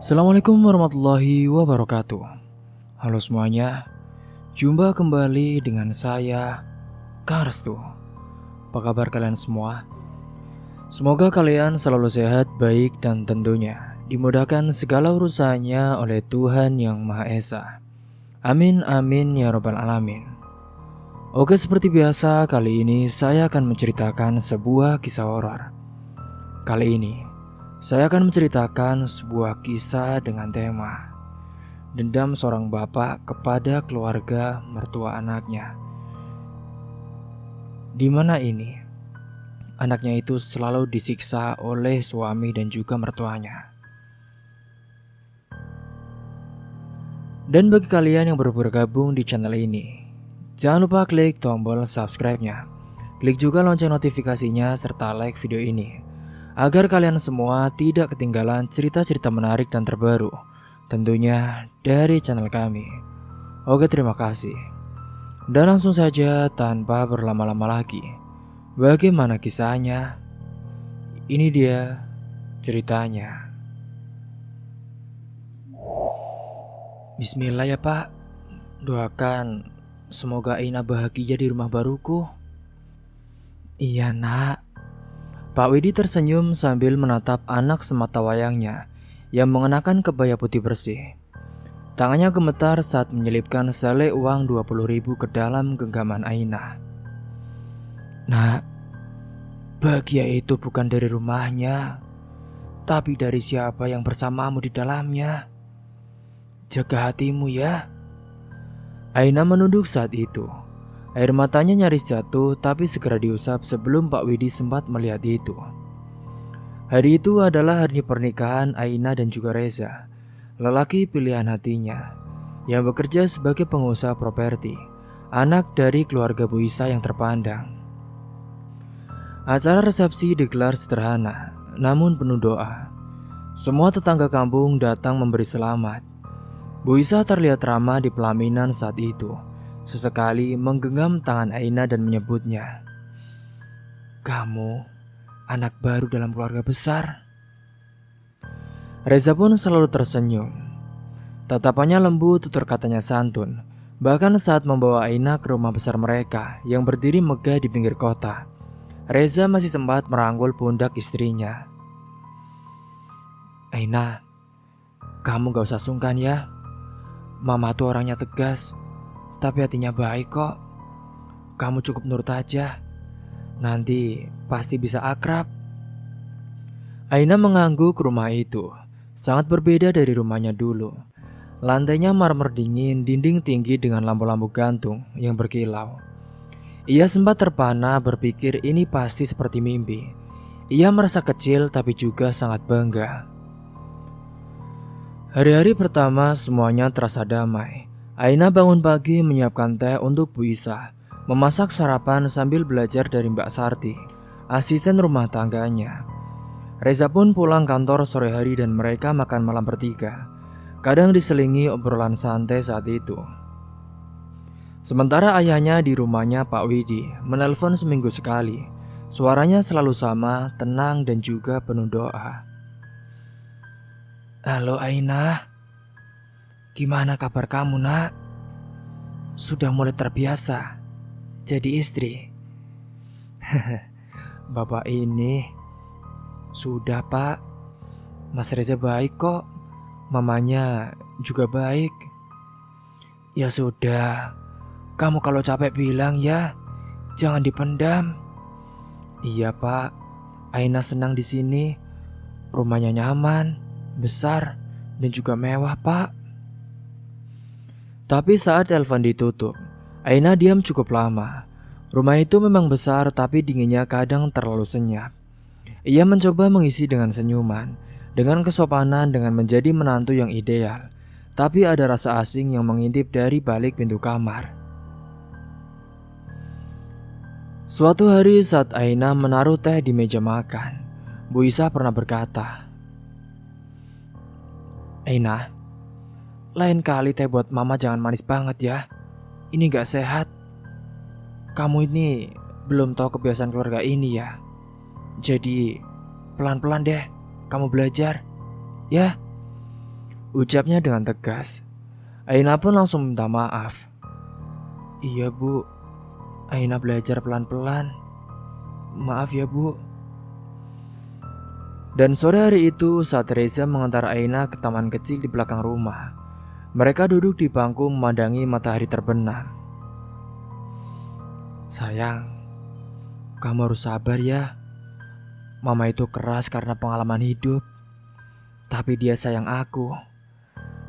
Assalamualaikum warahmatullahi wabarakatuh. Halo semuanya, jumpa kembali dengan saya, Kang Restu. Apa kabar kalian semua? Semoga kalian selalu sehat, baik, dan tentunya dimudahkan segala urusannya oleh Tuhan Yang Maha Esa. Amin amin ya robbal alamin. Oke, seperti biasa kali ini saya akan menceritakan sebuah kisah horor. Kali ini saya akan menceritakan sebuah kisah dengan tema dendam seorang bapak kepada keluarga mertua anaknya. Di mana ini anaknya itu selalu disiksa oleh suami dan juga mertuanya. Dan bagi kalian yang baru bergabung di channel ini, jangan lupa klik tombol subscribe-nya. Klik juga lonceng notifikasinya serta like video ini agar kalian semua tidak ketinggalan cerita-cerita menarik dan terbaru tentunya dari channel kami. Oke, terima kasih. Dan langsung saja tanpa berlama-lama lagi, bagaimana kisahnya? Ini dia ceritanya. Bismillah ya Pak. Doakan semoga Aina bahagia di rumah baruku. Iya nak. Pak Widi tersenyum sambil menatap anak semata wayangnya yang mengenakan kebaya putih bersih. Tangannya gemetar saat menyelipkan sele uang 20.000 ke dalam genggaman Aina. Nak, bahagia itu bukan dari rumahnya, tapi dari siapa yang bersamamu di dalamnya. Jaga hatimu ya. Aina menunduk saat itu. Air matanya nyaris jatuh tapi segera diusap sebelum Pak Widi sempat melihat itu. Hari itu adalah hari pernikahan Aina dan juga Reza, lelaki pilihan hatinya, yang bekerja sebagai pengusaha properti, anak dari keluarga Bu Isa yang terpandang. Acara resepsi digelar sederhana, namun penuh doa. Semua tetangga kampung datang memberi selamat. Bu Isa terlihat ramah di pelaminan saat itu. Sesekali menggenggam tangan Aina dan menyebutnya, "Kamu anak baru dalam keluarga besar." Reza pun selalu tersenyum. Tatapannya lembut, tutur katanya santun. Bahkan saat membawa Aina ke rumah besar mereka yang berdiri megah di pinggir kota, Reza masih sempat merangkul pundak istrinya. "Aina, kamu gak usah sungkan ya. Mama tuh orangnya tegas, tapi hatinya baik kok. Kamu cukup nurut aja. Nanti pasti bisa akrab." Aina mengangguk. Rumah itu sangat berbeda dari rumahnya dulu. Lantainya marmer dingin, dinding tinggi dengan lampu-lampu gantung yang berkilau. Ia sempat terpana berpikir ini pasti seperti mimpi. Ia merasa kecil tapi juga sangat bangga. Hari-hari pertama semuanya terasa damai. Aina bangun pagi menyiapkan teh untuk Bu Isa, memasak sarapan sambil belajar dari Mbak Sarti, asisten rumah tangganya. Reza pun pulang kantor sore hari dan mereka makan malam bertiga. Kadang diselingi obrolan santai saat itu. Sementara ayahnya di rumahnya Pak Widi menelpon seminggu sekali. Suaranya selalu sama, tenang dan juga penuh doa. "Halo Aina, gimana kabar kamu nak? Sudah mulai terbiasa jadi istri?" "Bapak ini sudah Pak. Mas Reza baik kok. Mamanya juga baik." "Ya sudah, kamu kalau capek bilang ya, jangan dipendam." "Iya Pak, Aina senang di sini. Rumahnya nyaman, besar, dan juga mewah Pak." Tapi saat telepon ditutup, Aina diam cukup lama. Rumah itu memang besar tapi dinginnya kadang terlalu senyap. Ia mencoba mengisi dengan senyuman, dengan kesopanan, dengan menjadi menantu yang ideal. Tapi ada rasa asing yang mengintip dari balik pintu kamar. Suatu hari saat Aina menaruh teh di meja makan, Bu Isa pernah berkata, "Aina, lain kali teh buat mama jangan manis banget ya. Ini gak sehat. Kamu ini belum tahu kebiasaan keluarga ini ya. Jadi pelan-pelan deh kamu belajar, ya." ucapnya dengan tegas. Aina pun langsung minta maaf. Iya bu, Aina belajar pelan-pelan. Maaf ya bu. Dan sore hari itu saat Reza mengantar Aina ke taman kecil di belakang rumah, mereka duduk di bangku memandangi matahari terbenam. Sayang, kamu harus sabar ya. Mama itu keras karena pengalaman hidup, tapi dia sayang aku.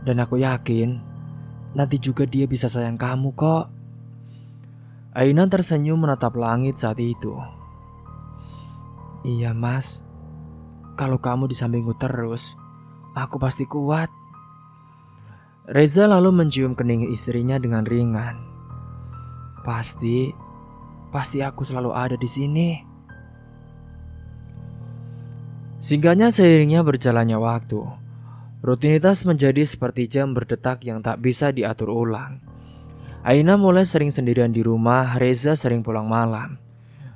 Dan aku yakin nanti juga dia bisa sayang kamu kok. Aina tersenyum menatap langit saat itu. Iya mas, kalau kamu di sampingku terus, aku pasti kuat. Reza lalu mencium kening istrinya dengan ringan. Pasti aku selalu ada di sini. Singkatnya seiringnya berjalannya waktu, rutinitas menjadi seperti jam berdetak yang tak bisa diatur ulang. Aina mulai sering sendirian di rumah, Reza sering pulang malam.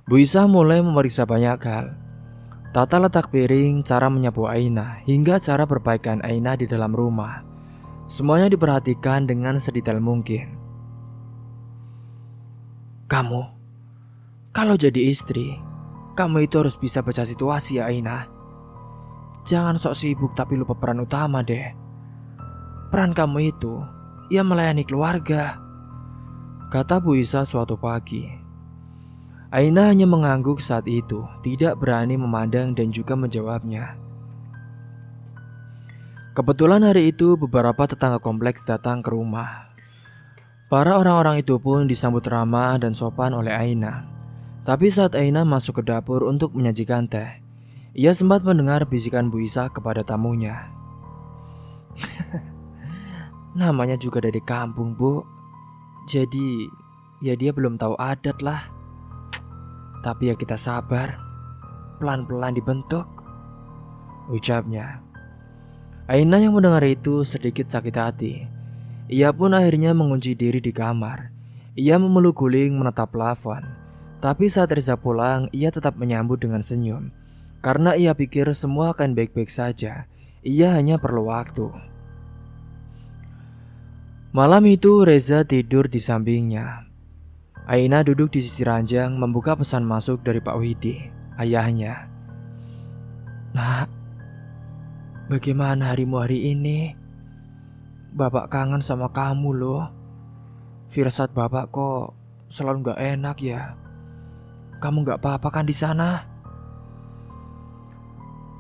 Bu Isa mulai memeriksa banyak hal. Tata letak piring, cara menyapu Aina, hingga cara perbaikan Aina di dalam rumah. Semuanya diperhatikan dengan sedetail mungkin. Kamu, kalau jadi istri, kamu itu harus bisa baca situasi ya Aina. Jangan sok sibuk tapi lupa peran utama deh. Peran kamu itu, ya melayani keluarga, kata Bu Isa suatu pagi. Aina hanya mengangguk saat itu, tidak berani memandang dan juga menjawabnya. Kebetulan hari itu beberapa tetangga kompleks datang ke rumah. Para orang-orang itu pun disambut ramah dan sopan oleh Aina. Tapi saat Aina masuk ke dapur untuk menyajikan teh, ia sempat mendengar bisikan Bu Isa kepada tamunya. Namanya juga dari kampung bu, jadi ya dia belum tahu adat lah. Tapi ya kita sabar, pelan-pelan dibentuk, ucapnya. Aina yang mendengar itu sedikit sakit hati. Ia pun akhirnya mengunci diri di kamar. Ia memeluk guling menatap plafon. Tapi saat Reza pulang, ia tetap menyambut dengan senyum. Karena ia pikir semua akan baik-baik saja. Ia hanya perlu waktu. Malam itu Reza tidur di sampingnya. Aina duduk di sisi ranjang membuka pesan masuk dari Pak Widi, ayahnya. Nak, bagaimana harimu hari ini? Bapak kangen sama kamu loh. Firasat bapak kok selalu gak enak ya. Kamu gak apa-apa kan di sana?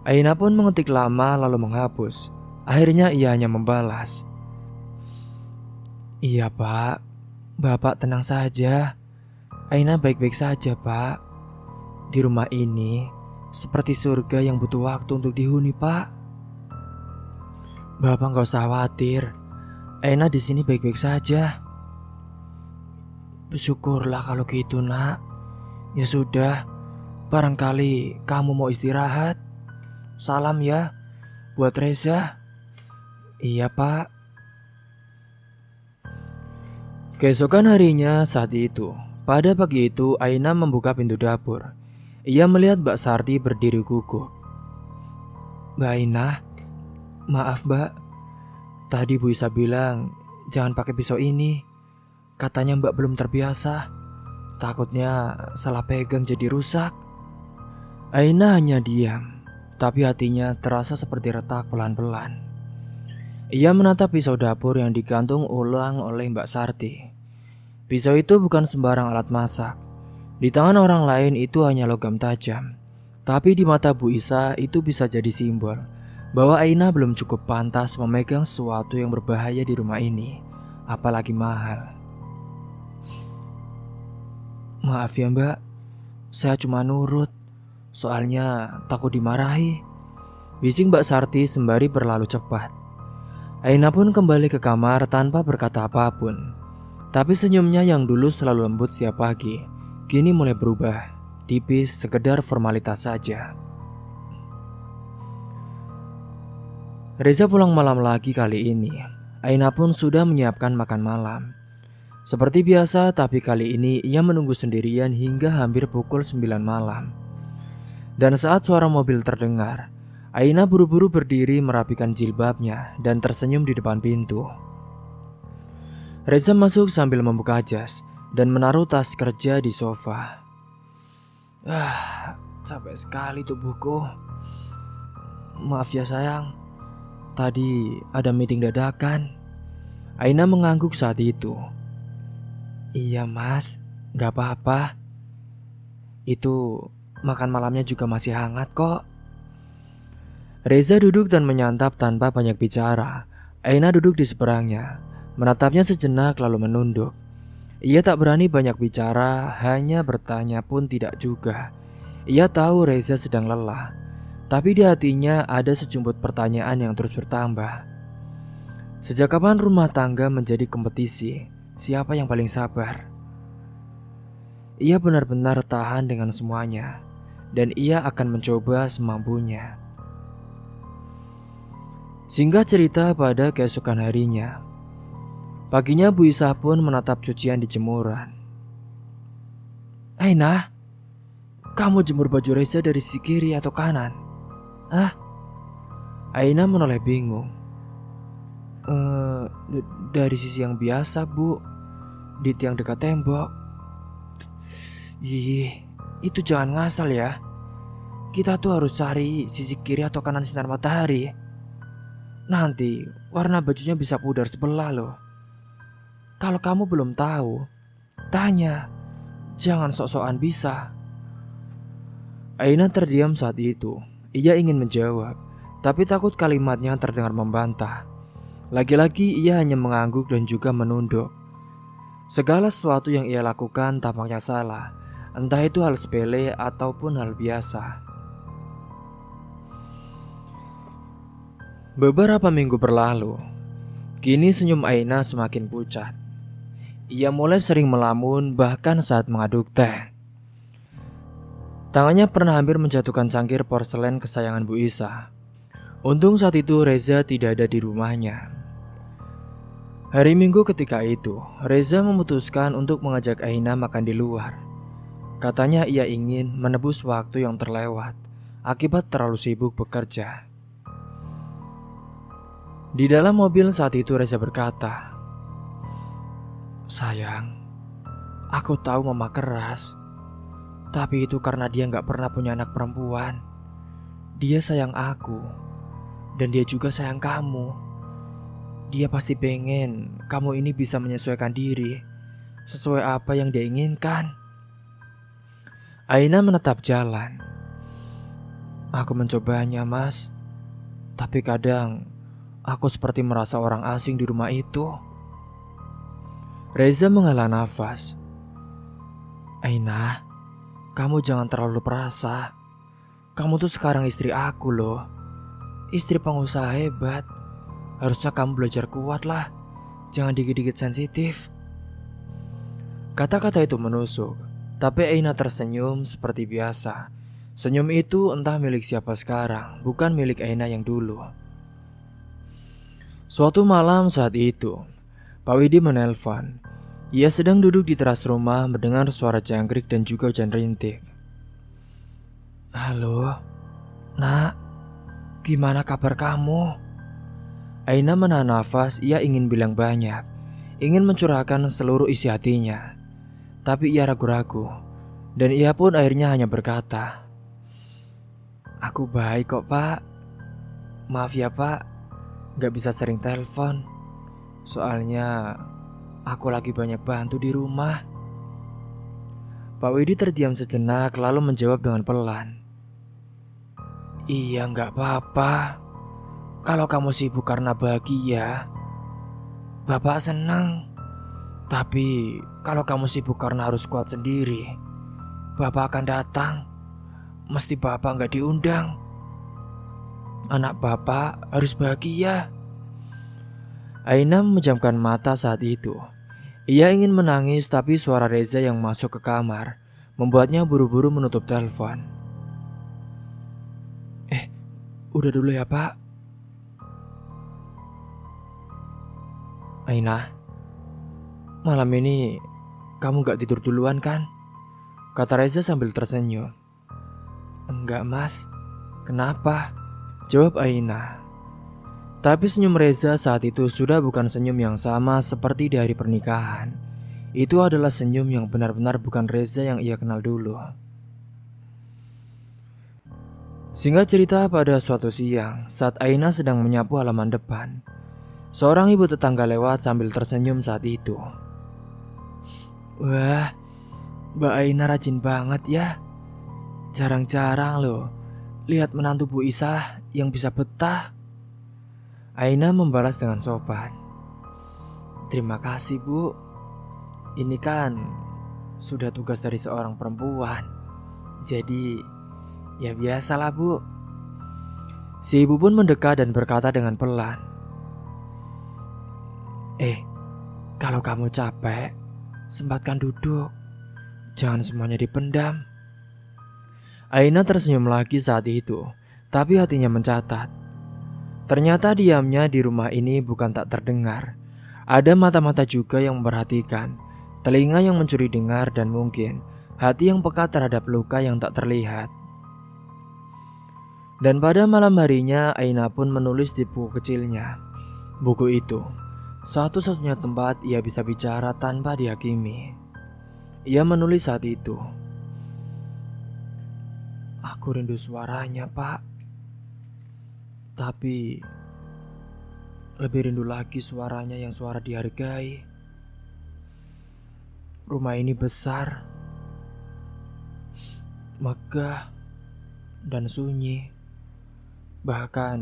Aina pun mengetik lama lalu menghapus. Akhirnya ia hanya membalas. Iya pak, bapak tenang saja. Aina baik-baik saja pak. Di rumah ini seperti surga yang butuh waktu untuk dihuni pak. Bapak gak usah khawatir. Aina di sini baik-baik saja. Syukurlah kalau gitu nak. Ya sudah, barangkali kamu mau istirahat. Salam ya buat Reza. Iya pak. Keesokan harinya saat itu, pada pagi itu Aina membuka pintu dapur. Ia melihat Mbak Sarti berdiri gugup. Mbak Aina, maaf mbak. Tadi Bu Isa bilang jangan pakai pisau ini. Katanya mbak belum terbiasa. Takutnya salah pegang jadi rusak. Aina hanya diam, tapi hatinya terasa seperti retak pelan-pelan. Ia menatap pisau dapur yang digantung ulang oleh Mbak Sarti. Pisau itu bukan sembarang alat masak. Di tangan orang lain itu hanya logam tajam. Tapi di mata Bu Isa itu bisa jadi simbol bahwa Aina belum cukup pantas memegang sesuatu yang berbahaya di rumah ini, apalagi mahal. Maaf ya mbak, saya cuma nurut, soalnya takut dimarahi, bising Mbak Sarti sembari berlalu cepat. Aina pun kembali ke kamar tanpa berkata apapun. Tapi senyumnya yang dulu selalu lembut setiap pagi, kini mulai berubah, tipis sekedar formalitas saja. Reza pulang malam lagi kali ini. Aina pun sudah menyiapkan makan malam. Seperti biasa, tapi kali ini ia menunggu sendirian hingga hampir pukul 9 malam. Dan saat suara mobil terdengar, Aina buru-buru berdiri merapikan jilbabnya dan tersenyum di depan pintu. Reza masuk sambil membuka jas dan menaruh tas kerja di sofa. Capek sekali tubuhku. Maaf ya sayang, tadi ada meeting dadakan. Aina mengangguk saat itu. Iya mas, gak apa-apa. Itu makan malamnya juga masih hangat kok. Reza duduk dan menyantap tanpa banyak bicara. Aina duduk di seberangnya, menatapnya sejenak lalu menunduk. Ia tak berani banyak bicara, hanya bertanya pun tidak juga. Ia tahu Reza sedang lelah, tapi di hatinya ada sejumput pertanyaan yang terus bertambah. Sejak kapan rumah tangga menjadi kompetisi? Siapa yang paling sabar? Ia benar-benar tahan dengan semuanya, dan ia akan mencoba semampunya. Singkat cerita, pada keesokan harinya, paginya Bu Isah pun menatap cucian di jemuran. Aina, kamu jemur baju Reza dari sisi kiri atau kanan? Aina menoleh bingung. Dari sisi yang biasa bu, di tiang dekat tembok. Itu jangan ngasal ya. Kita tuh harus cari sisi kiri atau kanan sinar matahari. Nanti warna bajunya bisa pudar sebelah loh. Kalau kamu belum tahu, tanya. Jangan sok-sokan bisa. Aina terdiam saat itu. Ia ingin menjawab, tapi takut kalimatnya terdengar membantah. Lagi-lagi ia hanya mengangguk dan juga menunduk. Segala sesuatu yang ia lakukan tampaknya salah, entah itu hal sepele ataupun hal biasa. Beberapa minggu berlalu, kini senyum Aina semakin pucat. Ia mulai sering melamun bahkan saat mengaduk teh. Tangannya pernah hampir menjatuhkan cangkir porselen kesayangan Bu Isah. Untung saat itu Reza tidak ada di rumahnya. Hari Minggu ketika itu, Reza memutuskan untuk mengajak Aina makan di luar. Katanya ia ingin menebus waktu yang terlewat akibat terlalu sibuk bekerja. Di dalam mobil saat itu Reza berkata, "Sayang, aku tahu mama keras. Tapi itu karena dia gak pernah punya anak perempuan. Dia sayang aku, dan dia juga sayang kamu. Dia pasti pengen kamu ini bisa menyesuaikan diri sesuai apa yang dia inginkan." Aina menatap jalan. "Aku mencobanya mas, tapi kadang aku seperti merasa orang asing di rumah itu." Reza menghela nafas. "Aina, kamu jangan terlalu perasa. Kamu tuh sekarang istri aku loh. Istri pengusaha hebat. Harusnya kamu belajar kuat lah. Jangan dikit-dikit sensitif." Kata-kata itu menusuk, tapi Aina tersenyum seperti biasa. Senyum itu entah milik siapa sekarang, bukan milik Aina yang dulu. Suatu malam saat itu, Pak Widi menelpon. Ia sedang duduk di teras rumah mendengar suara jangkrik dan juga hujan rintik. "Halo, nak, gimana kabar kamu?" Aina menahan nafas, ia ingin bilang banyak, ingin mencurahkan seluruh isi hatinya. Tapi ia ragu-ragu, dan ia pun akhirnya hanya berkata, "Aku baik kok pak. Maaf ya pak, gak bisa sering telepon. Soalnya aku lagi banyak bantu di rumah." Pak Widi terdiam sejenak lalu menjawab dengan pelan, "Iya gak apa-apa. Kalau kamu sibuk karena bahagia, Bapak senang. Tapi kalau kamu sibuk karena harus kuat sendiri, Bapak akan datang. Mesti Bapak gak diundang. Anak Bapak harus bahagia." Aina memejamkan mata saat itu. Ia ingin menangis tapi suara Reza yang masuk ke kamar membuatnya buru-buru menutup telepon. Udah dulu ya pak." "Aina, malam ini kamu gak tidur duluan kan?" kata Reza sambil tersenyum. "Enggak mas, kenapa? jawab Aina. Tapi senyum Reza saat itu sudah bukan senyum yang sama seperti di hari pernikahan. Itu adalah senyum yang benar-benar bukan Reza yang ia kenal dulu. Singkat cerita, pada suatu siang, saat Aina sedang menyapu halaman depan, seorang ibu tetangga lewat sambil tersenyum saat itu. Wah, Mbak Aina rajin banget ya. Jarang-jarang loh lihat menantu Bu Isah yang bisa betah. Aina membalas dengan sopan. Terima kasih Bu. Ini kan sudah tugas dari seorang perempuan. Jadi ya biasalah Bu. Si ibu pun mendekat dan berkata dengan pelan. Kalau kamu capek, sempatkan duduk. Jangan semuanya dipendam. Aina tersenyum lagi saat itu, tapi hatinya mencatat. Ternyata diamnya di rumah ini bukan tak terdengar. Ada mata-mata juga yang memperhatikan, telinga yang mencuri dengar, dan mungkin hati yang peka terhadap luka yang tak terlihat. Dan pada malam harinya, Aina pun menulis di buku kecilnya. Buku itu satu-satunya tempat ia bisa bicara tanpa dihakimi. Ia menulis saat itu, aku rindu suaranya, Pak. Tapi lebih rindu lagi suaranya yang suara dihargai. Rumah ini besar, megah, dan sunyi. Bahkan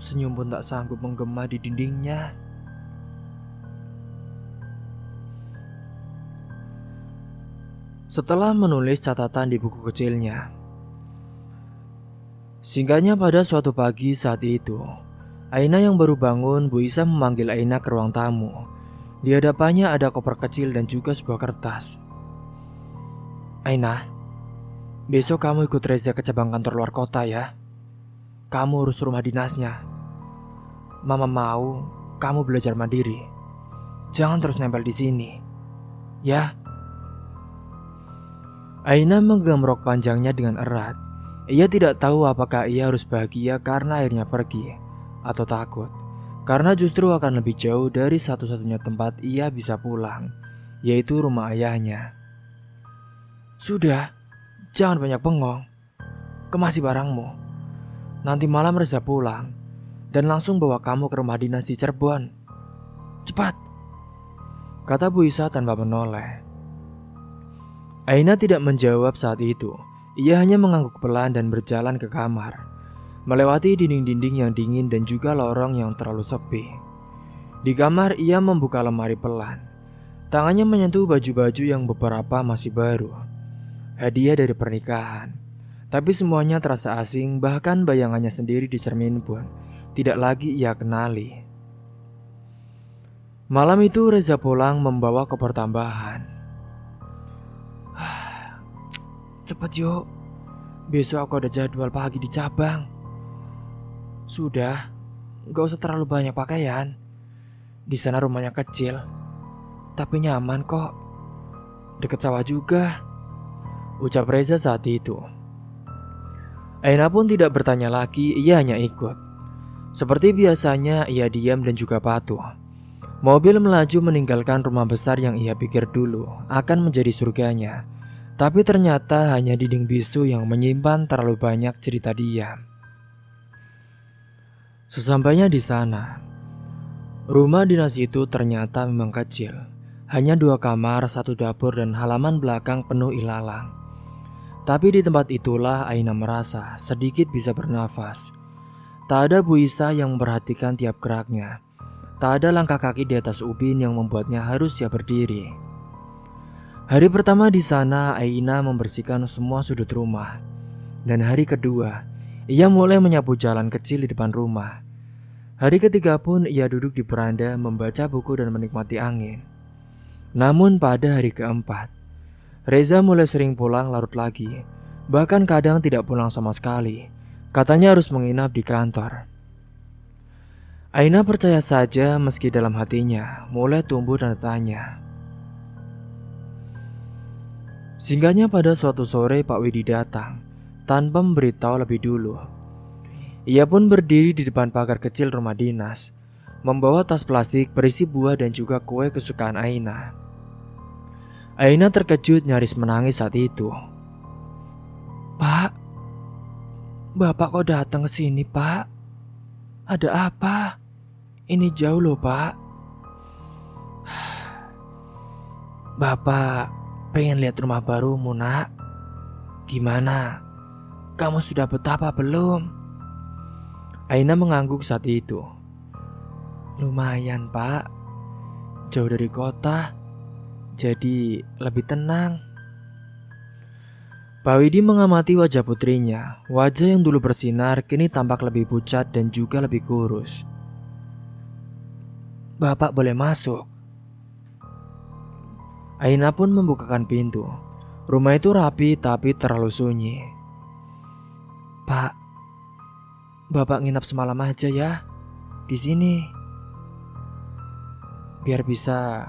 senyum pun tak sanggup menggema di dindingnya. Setelah menulis catatan di buku kecilnya, singkatnya pada suatu pagi saat itu, Aina yang baru bangun, Bu Isa memanggil Aina ke ruang tamu. Di hadapannya ada koper kecil dan juga sebuah kertas. Aina, besok kamu ikut Reza ke cabang kantor luar kota ya. Kamu urus rumah dinasnya. Mama mau kamu belajar mandiri. Jangan terus nempel di sini, ya. Aina menggenggam rok panjangnya dengan erat. Ia tidak tahu apakah ia harus bahagia karena akhirnya pergi, atau takut karena justru akan lebih jauh dari satu-satunya tempat ia bisa pulang, yaitu rumah ayahnya. Sudah, jangan banyak bengong. Kemasi barangmu. Nanti malam Reza pulang dan langsung bawa kamu ke rumah dinas di Cirebon. Cepat, kata Bu Isa tanpa menoleh. Aina tidak menjawab saat itu. Ia hanya mengangguk pelan dan berjalan ke kamar, melewati dinding-dinding yang dingin dan juga lorong yang terlalu sepi. Di kamar ia membuka lemari pelan. Tangannya menyentuh baju-baju yang beberapa masih baru, hadiah dari pernikahan. Tapi semuanya terasa asing, bahkan bayangannya sendiri di cermin pun tidak lagi ia kenali. Malam itu Reza pulang membawa koper tambahan. Cepet yuk, besok aku ada jadwal pagi di cabang. Sudah, gak usah terlalu banyak pakaian. Di sana rumahnya kecil, tapi nyaman kok. Deket sawah juga, ucap Reza saat itu. Aina pun tidak bertanya lagi, ia hanya ikut. Seperti biasanya, ia diam dan juga patuh. Mobil melaju meninggalkan rumah besar yang ia pikir dulu akan menjadi surganya. Tapi ternyata hanya dinding bisu yang menyimpan terlalu banyak cerita diam. Sesampainya di sana, rumah dinas itu ternyata memang kecil. Hanya 2 kamar, 1 dapur, dan halaman belakang penuh ilalang. Tapi di tempat itulah Aina merasa sedikit bisa bernafas. Tak ada Bu Isa yang memperhatikan tiap geraknya. Tak ada langkah kaki di atas ubin yang membuatnya harus siap berdiri. Hari pertama di sana, Aina membersihkan semua sudut rumah. Dan hari kedua, ia mulai menyapu jalan kecil di depan rumah. Hari ketiga pun ia duduk di beranda membaca buku dan menikmati angin. Namun pada hari keempat, Reza mulai sering pulang larut lagi. Bahkan kadang tidak pulang sama sekali. Katanya harus menginap di kantor. Aina percaya saja meski dalam hatinya mulai tumbuh tanda tanya. Singkatnya pada suatu sore Pak Widi datang tanpa memberitahu lebih dulu. Ia pun berdiri di depan pagar kecil rumah dinas, membawa tas plastik berisi buah dan juga kue kesukaan Aina. Aina terkejut nyaris menangis saat itu. "Pak, Bapak kok datang ke sini, Pak? Ada apa? Ini jauh loh, Pak." "Bapak pengen lihat rumah barumu, Nak. Gimana? Kamu sudah betah apa belum?" Aina mengangguk saat itu. "Lumayan, Pak. Jauh dari kota, jadi lebih tenang." Pak Widi mengamati wajah putrinya. Wajah yang dulu bersinar kini tampak lebih pucat dan juga lebih kurus. "Bapak boleh masuk?" Aina pun membukakan pintu. Rumah itu rapi tapi terlalu sunyi. "Pak, Bapak nginap semalam aja ya di sini, biar bisa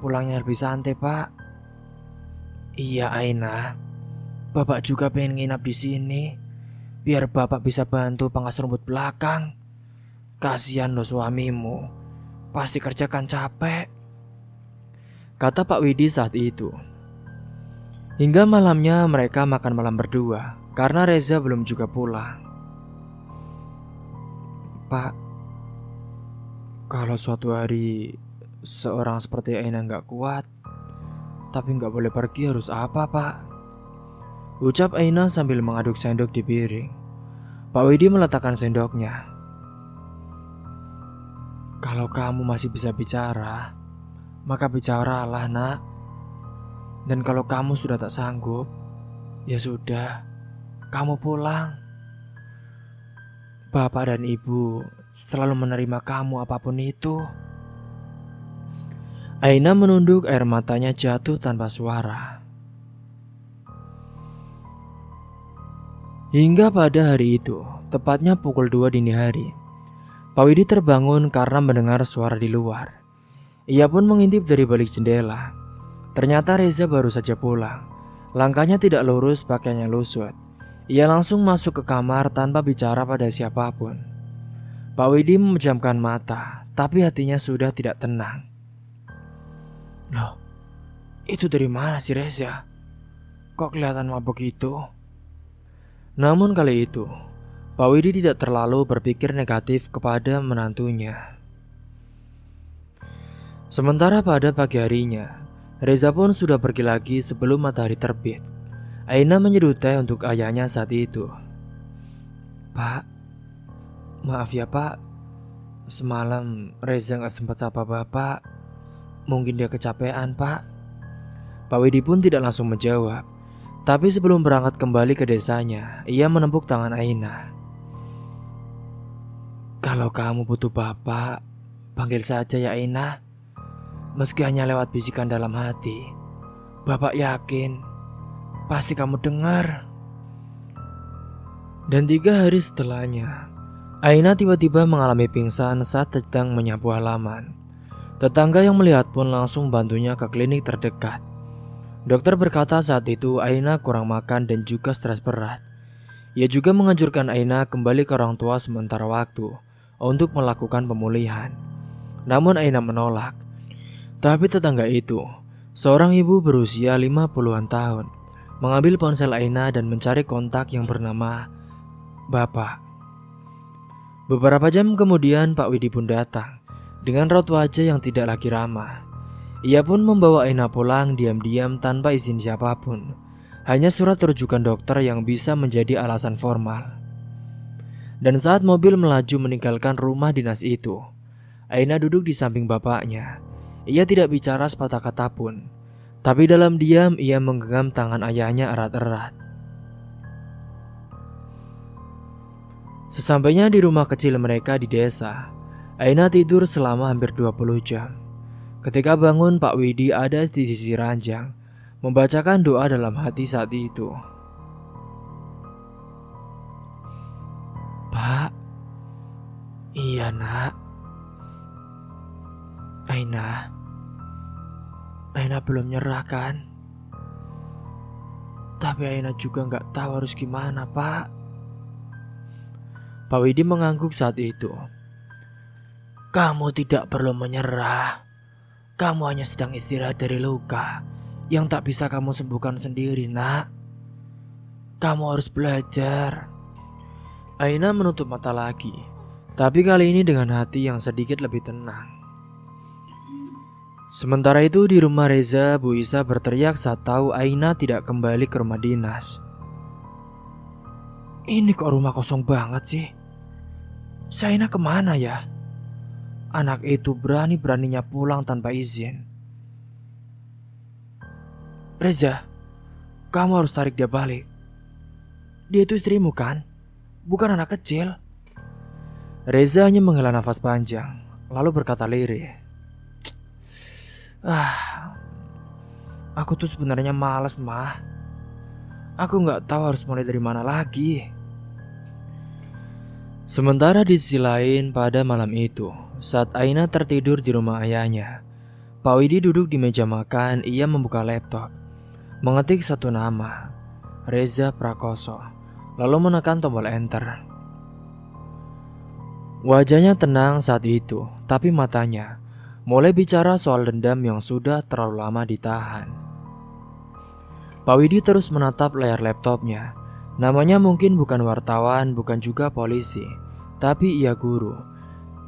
pulangnya lebih santai, Pak." "Iya, Aina. Bapak juga pengen nginap di sini, biar Bapak bisa bantu pangkas rumput belakang. Kasihan lo suamimu, pasti kerjakan capek," kata Pak Widi saat itu. Hingga malamnya mereka makan malam berdua, karena Reza belum juga pulang. "Pak, kalau suatu hari seorang seperti Aina nggak kuat, tapi nggak boleh pergi, harus apa, Pak?" ucap Aina sambil mengaduk sendok di piring. Pak Widi meletakkan sendoknya. "Kalau kamu masih bisa bicara, maka bicaralah, Nak. Dan kalau kamu sudah tak sanggup, ya sudah, kamu pulang. Bapak dan Ibu selalu menerima kamu apapun itu." Aina menunduk, air matanya jatuh tanpa suara. Hingga pada hari itu, tepatnya pukul 2 dini hari, Pak Widi terbangun karena mendengar suara di luar. Ia pun mengintip dari balik jendela. Ternyata Reza baru saja pulang. Langkahnya tidak lurus, pakaiannya lusut. Ia langsung masuk ke kamar tanpa bicara pada siapapun. Pak Widi memejamkan mata, tapi hatinya sudah tidak tenang. "Loh, itu dari mana sih Reza? Kok kelihatan mabuk gitu?" Namun kali itu, Pak Widi tidak terlalu berpikir negatif kepada menantunya. Sementara pada pagi harinya, Reza pun sudah pergi lagi sebelum matahari terbit. Aina menyeduh teh untuk ayahnya saat itu. "Pak, maaf ya Pak, semalam Reza gak sempat sapa Bapak. Mungkin dia kecapean, Pak." Pak Widi pun tidak langsung menjawab. Tapi sebelum berangkat kembali ke desanya, ia menepuk tangan Aina. "Kalau kamu butuh Bapak, panggil saja ya Aina. Meski hanya lewat bisikan dalam hati, Bapak yakin pasti kamu dengar." Dan 3 hari setelahnya, Aina tiba-tiba mengalami pingsan saat sedang menyapu halaman. Tetangga yang melihat pun langsung bantunya ke klinik terdekat. Dokter berkata saat itu Aina kurang makan dan juga stres berat. Ia juga menganjurkan Aina kembali ke orang tua sementara waktu untuk melakukan pemulihan. Namun Aina menolak. Tapi tetangga itu, seorang ibu berusia 50-an tahun, mengambil ponsel Aina dan mencari kontak yang bernama Bapak. Beberapa jam kemudian Pak Widi pun datang dengan raut wajah yang tidak lagi ramah. Ia pun membawa Aina pulang diam-diam tanpa izin siapapun. Hanya surat rujukan dokter yang bisa menjadi alasan formal. Dan saat mobil melaju meninggalkan rumah dinas itu, Aina duduk di samping bapaknya. Ia tidak bicara sepatah kata pun. Tapi dalam diam ia menggenggam tangan ayahnya erat-erat. Sesampainya di rumah kecil mereka di desa, Aina tidur selama hampir 20 jam. Ketika bangun, Pak Widi ada di sisi ranjang, membacakan doa dalam hati saat itu. "Pak, iya Nak. Aina belum nyerah kan? Tapi Aina juga gak tahu harus gimana Pak. Pak Widi mengangguk saat itu. Kamu tidak perlu menyerah. Kamu hanya sedang istirahat dari luka yang tak bisa kamu sembuhkan sendiri, nak. Kamu harus belajar. Aina menutup mata lagi, tapi kali ini dengan hati yang sedikit lebih tenang. Sementara itu di rumah Reza, Bu Isa berteriak saat tahu Aina tidak kembali ke rumah dinas. Ini kok rumah kosong banget sih? Si Aina kemana ya? Anak itu berani-beraninya pulang tanpa izin. Reza, kamu harus tarik dia balik. Dia itu istrimu kan? Bukan anak kecil. Reza hanya menghela nafas panjang, lalu berkata lirih. Aku tuh sebenarnya malas, mah. Aku nggak tahu harus mulai dari mana lagi. Sementara di sisi lain pada malam itu, saat Aina tertidur di rumah ayahnya, Pak Widi duduk di meja makan. Ia membuka laptop, mengetik satu nama, Reza Prakoso, lalu menekan tombol enter. Wajahnya tenang saat itu, tapi matanya mulai bicara soal dendam yang sudah terlalu lama ditahan. Pak Widi terus menatap layar laptopnya. Namanya mungkin bukan wartawan, bukan juga polisi, tapi ia guru.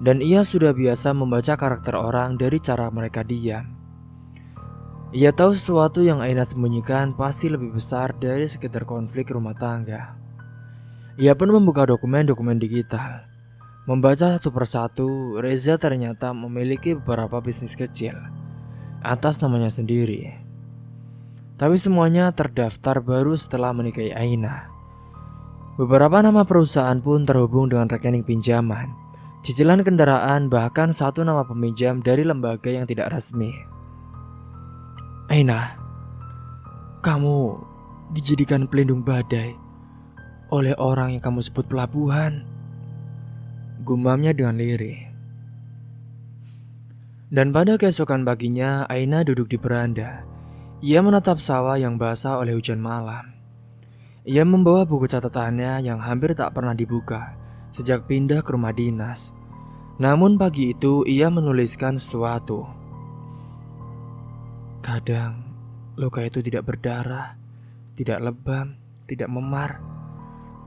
Dan ia sudah biasa membaca karakter orang dari cara mereka diam. Ia tahu sesuatu yang Aina sembunyikan pasti lebih besar dari sekedar konflik rumah tangga. Ia pun membuka dokumen-dokumen digital. Membaca satu persatu, Reza ternyata memiliki beberapa bisnis kecil atas namanya sendiri. Tapi semuanya terdaftar baru setelah menikahi Aina. Beberapa nama perusahaan pun terhubung dengan rekening pinjaman, cicilan kendaraan, bahkan satu nama peminjam dari lembaga yang tidak resmi. Aina, kamu dijadikan pelindung badai oleh orang yang kamu sebut pelabuhan, gumamnya dengan lirih. Dan pada keesokan paginya, Aina duduk di beranda. Ia menatap sawah yang basah oleh hujan malam. Ia membawa buku catatannya yang hampir tak pernah dibuka sejak pindah ke rumah dinas. Namun pagi itu ia menuliskan sesuatu. Kadang luka itu tidak berdarah, tidak lebam, tidak memar,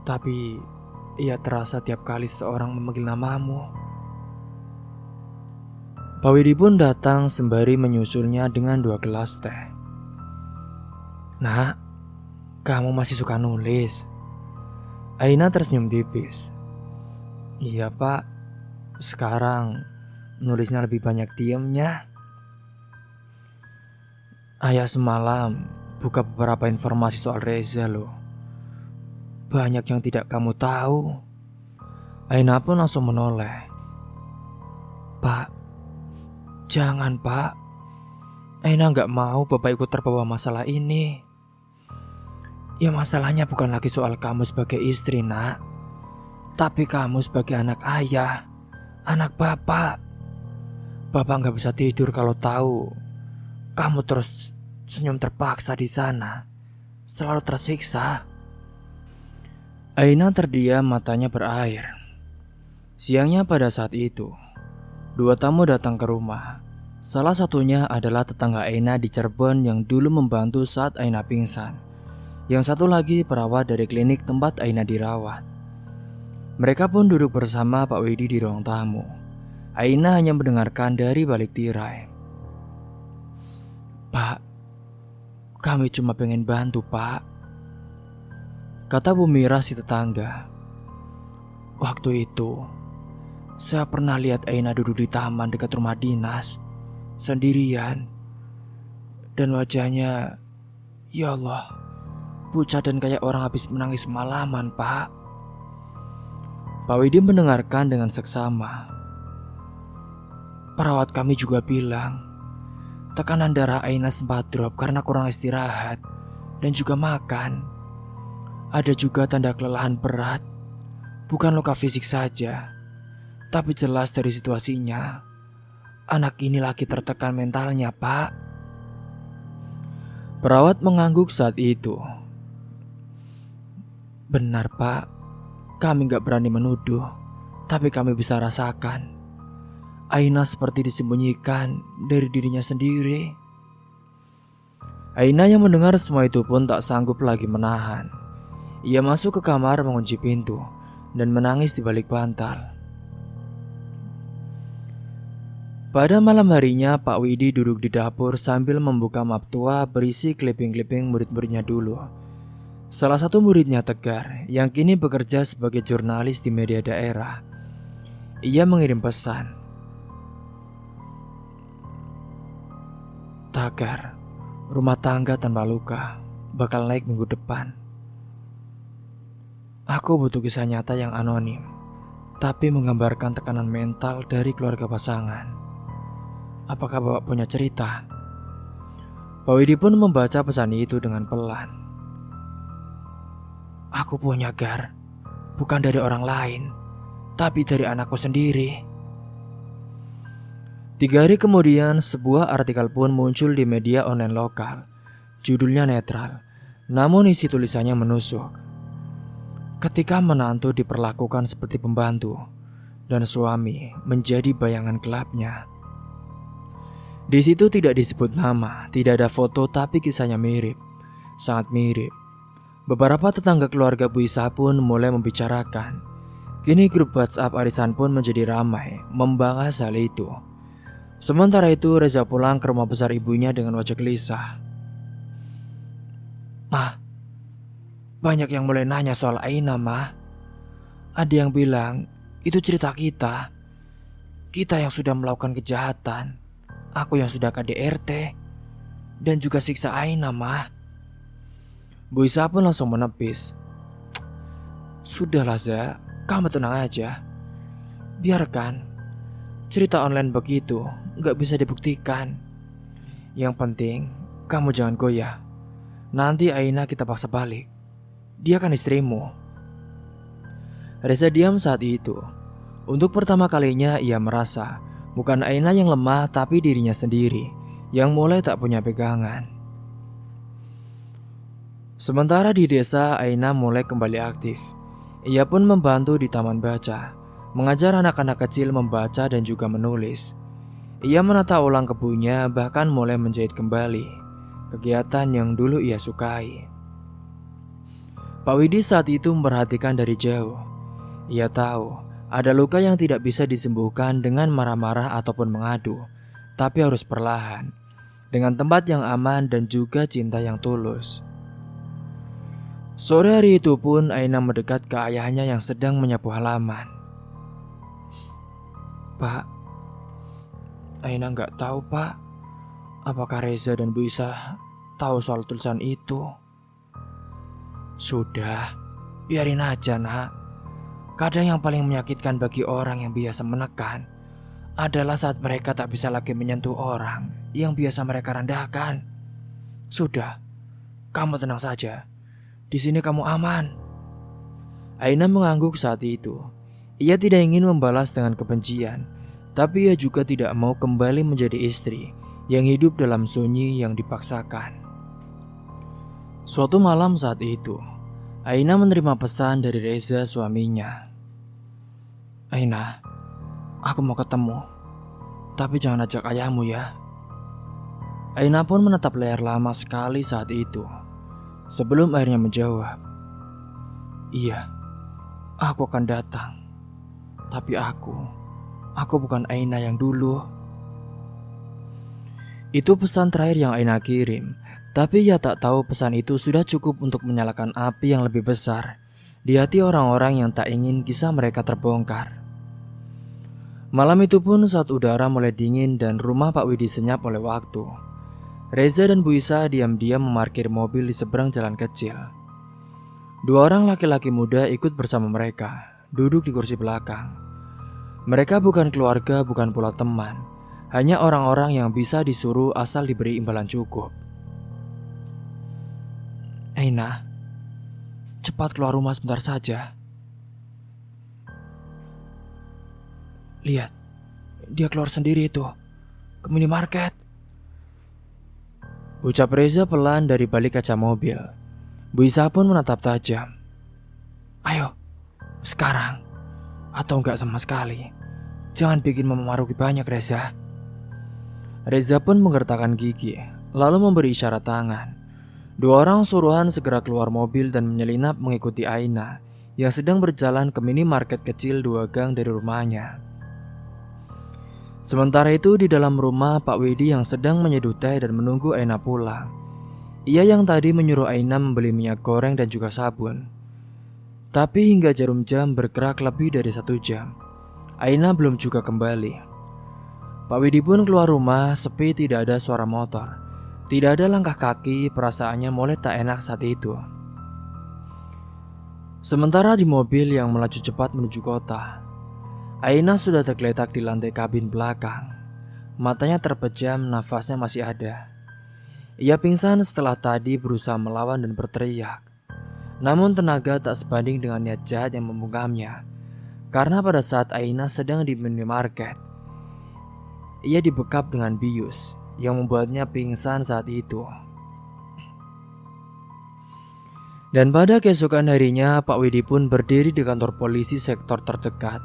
tapi ia terasa tiap kali seorang memanggil namamu. Pak Widi pun datang sembari menyusulnya dengan 2 gelas teh. Nak, kamu masih suka nulis? Aina tersenyum tipis. Iya pak, sekarang nulisnya lebih banyak diamnya. Ayah semalam buka beberapa informasi soal Reza loh. Banyak yang tidak kamu tahu. Aina pun langsung menoleh. Pak, jangan pak. Aina gak mau bapak ikut terbawa masalah ini. Ya masalahnya bukan lagi soal kamu sebagai istri, nak. Tapi kamu sebagai anak ayah, anak bapak. Bapak gak bisa tidur kalau tahu kamu terus senyum terpaksa di sana. Selalu tersiksa. Aina terdiam, matanya berair. Siangnya pada saat itu, 2 tamu datang ke rumah. Salah satunya adalah tetangga Aina di Cirebon yang dulu membantu saat Aina pingsan. Yang satu lagi perawat dari klinik tempat Aina dirawat. Mereka pun duduk bersama Pak Widi di ruang tamu. Aina hanya mendengarkan dari balik tirai. Pak, kami cuma pengen bantu pak, kata Bu Mira si tetangga. Waktu itu, saya pernah lihat Aina duduk di taman dekat rumah dinas, sendirian. Dan wajahnya, ya Allah, pucat dan kayak orang habis menangis semalaman, Pak. Pak Widi mendengarkan dengan seksama. Perawat kami juga bilang, tekanan darah Aina sempat drop karena kurang istirahat dan juga makan. Ada juga tanda kelelahan berat, bukan luka fisik saja, tapi jelas dari situasinya, anak ini lagi tertekan mentalnya, Pak. Perawat mengangguk saat itu. Benar, Pak. kami gak berani menuduh, tapi kami bisa rasakan Aina seperti disembunyikan dari dirinya sendiri. Aina yang mendengar semua itu pun tak sanggup lagi menahan. Ia masuk ke kamar, mengunci pintu, dan menangis di balik bantal. Pada malam harinya, Pak Widi duduk di dapur sambil membuka map tua berisi clipping-clipping murid-muridnya dulu. Salah satu muridnya Tegar, yang kini bekerja sebagai jurnalis di media daerah. Ia mengirim pesan. Tegar, rumah tangga tanpa luka, bakal naik minggu depan. Aku butuh kisah nyata yang anonim, tapi menggambarkan tekanan mental dari keluarga pasangan. Apakah Bapak punya cerita? Pak Widi pun membaca pesan itu dengan pelan. Aku punya, Gar. Bukan dari orang lain, tapi dari anakku sendiri. 3 hari kemudian, sebuah artikel pun muncul di media online lokal. Judulnya netral, namun isi tulisannya menusuk. Ketika menantu diperlakukan seperti pembantu, dan suami menjadi bayangan gelapnya. Di situ tidak disebut nama, tidak ada foto, tapi kisahnya mirip, sangat mirip. Beberapa tetangga keluarga Bu Isa pun mulai membicarakan. Kini grup WhatsApp arisan pun menjadi ramai, membahas hal itu. Sementara itu Reza pulang ke rumah besar ibunya dengan wajah gelisah. Mah, banyak yang mulai nanya soal Aina, Mah. Ada yang bilang, itu cerita kita. Kita yang sudah melakukan kejahatan. Aku yang sudah KDRT dan juga siksa Aina, Mah. Bu Isa pun langsung menepis. Sudahlah, Za, kamu tenang aja. Biarkan. Cerita online begitu gak bisa dibuktikan. Yang penting kamu jangan goyah. Nanti Aina kita paksa balik. Dia kan istrimu. Reza diam saat itu. Untuk pertama kalinya ia merasa bukan Aina yang lemah, tapi dirinya sendiri yang mulai tak punya pegangan. Sementara di desa, Aina mulai kembali aktif. Ia pun membantu di taman baca, mengajar anak-anak kecil membaca dan juga menulis. Ia menata ulang kebunnya, bahkan mulai menjahit kembali, kegiatan yang dulu ia sukai. Pak Widi saat itu memperhatikan dari jauh. Ia tahu ada luka yang tidak bisa disembuhkan dengan marah-marah ataupun mengadu, tapi harus perlahan, dengan tempat yang aman dan juga cinta yang tulus. Sore hari itu pun Aina mendekat ke ayahnya yang sedang menyapu halaman. Pak, Aina nggak tahu, Pak. Apakah Reza dan Bu Isa tahu soal tulisan itu? Sudah, biarin aja, Nak. Kadang yang paling menyakitkan bagi orang yang biasa menekan adalah saat mereka tak bisa lagi menyentuh orang yang biasa mereka rendahkan. Sudah, kamu tenang saja. Di sini kamu aman. Aina mengangguk saat itu. Ia tidak ingin membalas dengan kebencian, tapi ia juga tidak mau kembali menjadi istri yang hidup dalam sunyi yang dipaksakan. Suatu malam saat itu, Aina menerima pesan dari Reza suaminya. Aina, aku mau ketemu, tapi jangan ajak ayahmu ya. Aina pun menatap layar lama sekali saat itu, sebelum akhirnya menjawab, iya, aku akan datang. Tapi aku bukan Aina yang dulu. Itu pesan terakhir yang Aina kirim. Tapi ia tak tahu pesan itu sudah cukup untuk menyalakan api yang lebih besar di hati orang-orang yang tak ingin kisah mereka terbongkar. Malam itu pun saat udara mulai dingin dan rumah Pak Widi senyap oleh waktu, Reza dan Bu Isa diam-diam memarkir mobil di seberang jalan kecil. 2 orang laki-laki muda ikut bersama mereka, duduk di kursi belakang. Mereka bukan keluarga, bukan pula teman, hanya orang-orang yang bisa disuruh asal diberi imbalan cukup. Aina, cepat keluar rumah sebentar saja. Lihat, dia keluar sendiri itu, ke minimarket. Ucap Reza pelan dari balik kaca mobil. Bu Isa pun menatap tajam. Ayo, Sekarang, atau enggak sama sekali. Jangan bikin mama rugi banyak, Reza. Reza pun menggertakkan gigi, lalu memberi isyarat tangan. Dua orang suruhan segera keluar mobil dan menyelinap mengikuti Aina yang sedang berjalan ke minimarket kecil 2 gang dari rumahnya. Sementara itu di dalam rumah Pak Widi yang sedang menyeduh teh dan menunggu Aina pulang. Ia yang tadi menyuruh Aina membeli minyak goreng dan juga sabun. Tapi hingga jarum jam bergerak lebih dari 1 jam, Aina belum juga kembali. Pak Widi pun keluar rumah, sepi, tidak ada suara motor. Tidak ada langkah kaki, perasaannya mulai tak enak saat itu. Sementara di mobil yang melaju cepat menuju kota, Aina sudah tergeletak di lantai kabin belakang. Matanya terpejam, nafasnya masih ada. Ia pingsan setelah tadi berusaha melawan dan berteriak. Namun tenaga tak sebanding dengan niat jahat yang membungkamnya. Karena pada saat Aina sedang di minimarket, ia dibekap dengan bius yang membuatnya pingsan saat itu. Dan pada keesokan harinya, Pak Widi pun berdiri di kantor polisi sektor terdekat.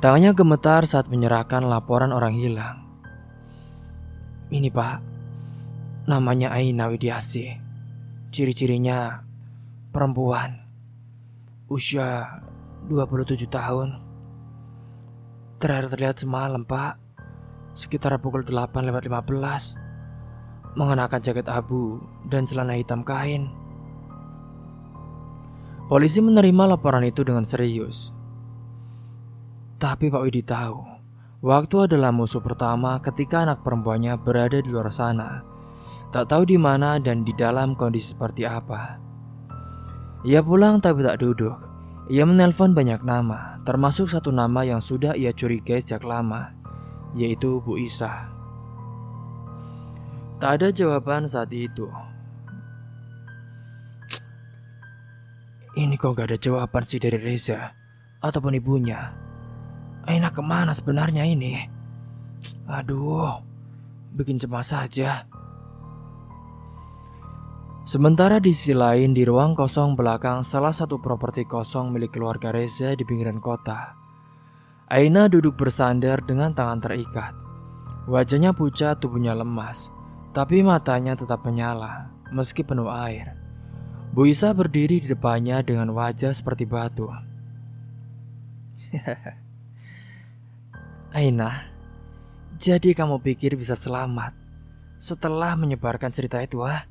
Tangannya gemetar saat menyerahkan laporan orang hilang. Ini Pak, namanya Aina Widiasih. Ciri-cirinya perempuan, usia 27 tahun. Terakhir terlihat semalam Pak, sekitar pukul 8:15, mengenakan jaket abu dan celana hitam kain. Polisi menerima laporan itu dengan serius. Tapi Pak Widi tahu, waktu adalah musuh pertama ketika anak perempuannya berada di luar sana. Tak tahu di mana dan di dalam kondisi seperti apa. Ia pulang tapi tak duduk. Ia menelpon banyak nama, termasuk satu nama yang sudah ia curigai sejak lama, yaitu Bu Isa. Tak ada jawaban saat itu. Ini kok gak ada jawaban sih dari Reza ataupun ibunya. Aina kemana sebenarnya ini? Aduh, bikin cemas saja. Sementara di sisi lain, di ruang kosong belakang salah satu properti kosong milik keluarga Reza di pinggiran kota, Aina duduk bersandar dengan tangan terikat. Wajahnya pucat, tubuhnya lemas, tapi matanya tetap menyala meski penuh air. Bu Isa berdiri di depannya dengan wajah seperti batu. Aina, jadi kamu pikir bisa selamat setelah menyebarkan cerita itu, ah?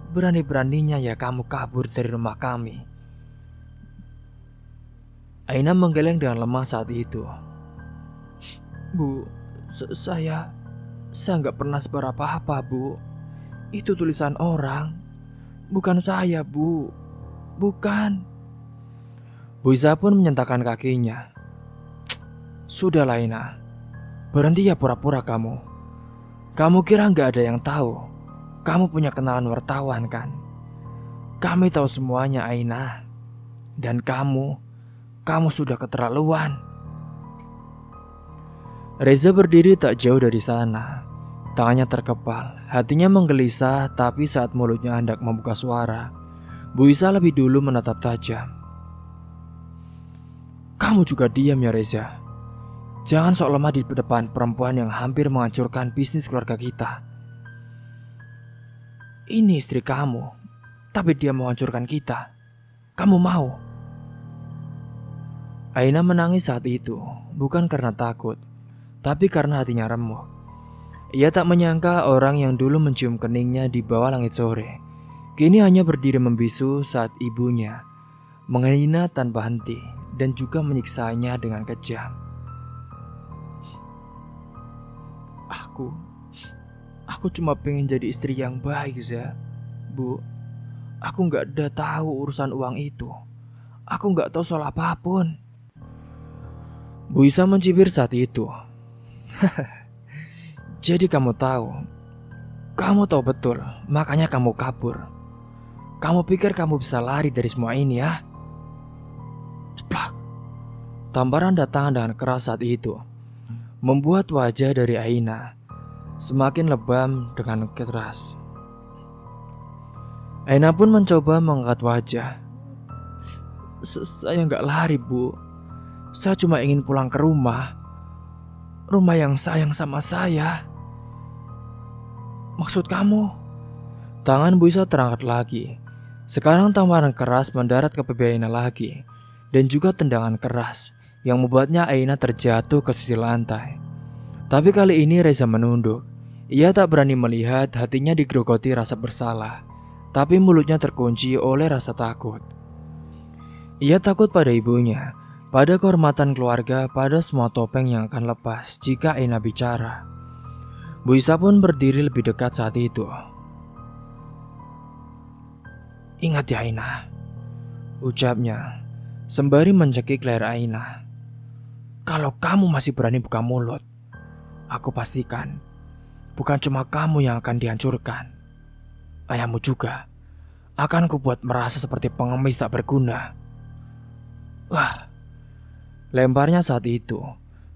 Berani-beraninya ya kamu kabur dari rumah kami. Aina menggeleng dengan lemah saat itu. Bu, saya nggak pernah sebar apa-apa, Bu. Itu tulisan orang, bukan saya, Bu. Bukan. Bu Isa pun menyentakkan kakinya. Sudahlah Aina, berhenti ya pura-pura kamu. Kamu kira nggak ada yang tahu? Kamu punya kenalan wartawan kan? Kami tahu semuanya Aina. Dan kamu sudah keterlaluan. Reza berdiri tak jauh dari sana. Tangannya terkepal, hatinya menggelisah, tapi saat mulutnya hendak membuka suara, Bu Isa lebih dulu menatap tajam. Kamu juga diam ya Reza. Jangan sok lemah di depan perempuan yang hampir menghancurkan bisnis keluarga kita. Ini istri kamu, tapi dia menghancurkan kita. Kamu mau? Aina menangis saat itu, bukan karena takut, tapi karena hatinya remuk. Ia tak menyangka orang yang dulu mencium keningnya di bawah langit sore, kini hanya berdiri membisu saat ibunya menghina tanpa henti dan juga menyiksanya dengan kejam. Aku cuma pengen jadi istri yang baik, Za. Bu, aku gak ada tahu urusan uang itu. Aku gak tahu soal apapun. Bu Isa mencibir saat itu. Jadi kamu tahu betul, makanya kamu kabur. Kamu pikir kamu bisa lari dari semua ini ya? Ceplak. Tamparan datang dengan keras saat itu, membuat wajah dari Aina semakin lebam dengan keras. Aina pun mencoba mengangkat wajah. Saya nggak lari, Bu. Saya cuma ingin pulang ke rumah. Rumah yang sayang sama saya. Maksud kamu? Tangan Bu Isa terangkat lagi. Sekarang tamparan keras mendarat ke pipi Aina lagi. Dan juga tendangan keras yang membuatnya Aina terjatuh ke sisi lantai. Tapi kali ini Reza menunduk. Ia tak berani melihat, hatinya digerogoti rasa bersalah. Tapi mulutnya terkunci oleh rasa takut. Ia takut pada ibunya, pada kehormatan keluarga, pada semua topeng yang akan lepas jika Aina bicara. Bu Isa pun berdiri lebih dekat saat itu. Ingat ya Aina, ucapnya sembari mencekik leher Aina. Kalau kamu masih berani buka mulut, aku pastikan bukan cuma kamu yang akan dihancurkan. Ayahmu juga akan kubuat merasa seperti pengemis tak berguna. Wah, lemparnya saat itu,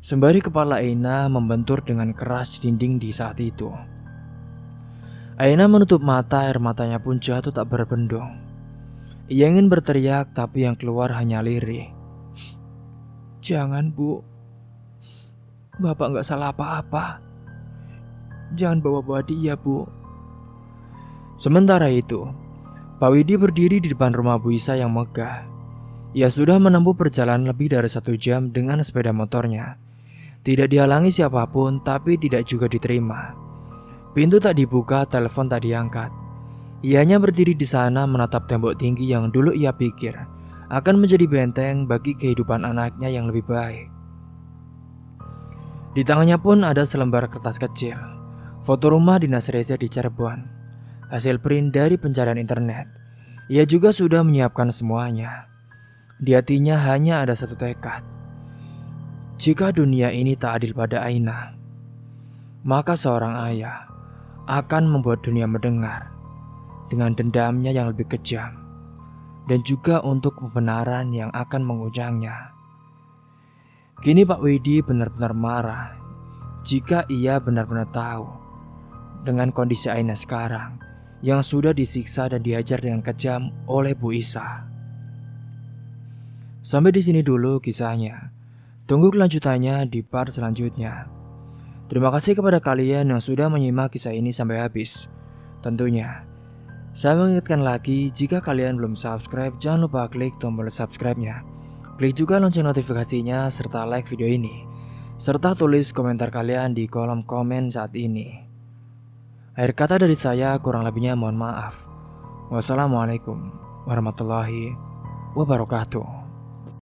sembari kepala Aina membentur dengan keras di dinding di saat itu. Aina menutup mata, air matanya pun jatuh tak berbendung. Ia ingin berteriak, tapi yang keluar hanya lirih. Jangan, Bu. Bapak gak salah apa-apa. Jangan bawa-bawa dia, Bu. Sementara itu, Pak Widi berdiri di depan rumah Bu Isa yang megah. Ia sudah menempuh perjalanan lebih dari 1 jam dengan sepeda motornya. Tidak dihalangi siapapun, tapi tidak juga diterima. Pintu tak dibuka, telepon tak diangkat. Ianya berdiri di sana menatap tembok tinggi yang dulu ia pikir akan menjadi benteng bagi kehidupan anaknya yang lebih baik. Di tangannya pun ada selembar kertas kecil, foto rumah dinas Reza di Cirebon, hasil print dari pencarian internet. Ia juga sudah menyiapkan semuanya. Di hatinya hanya ada satu tekad. Jika dunia ini tak adil pada Aina, maka seorang ayah akan membuat dunia mendengar dengan dendamnya yang lebih kejam, dan juga untuk kebenaran yang akan mengujangnya. Kini Pak Widi benar-benar marah jika ia benar-benar tahu dengan kondisi Aina sekarang yang sudah disiksa dan diajar dengan kejam oleh Bu Isa. Sampai di sini dulu kisahnya. Tunggu kelanjutannya di part selanjutnya. Terima kasih kepada kalian yang sudah menyimak kisah ini sampai habis. Tentunya, saya mengingatkan lagi jika kalian belum subscribe, jangan lupa klik tombol subscribe-nya. Klik juga lonceng notifikasinya serta like video ini. Serta tulis komentar kalian di kolom komen saat ini. Akhir kata dari saya, kurang lebihnya mohon maaf. Wassalamualaikum warahmatullahi wabarakatuh.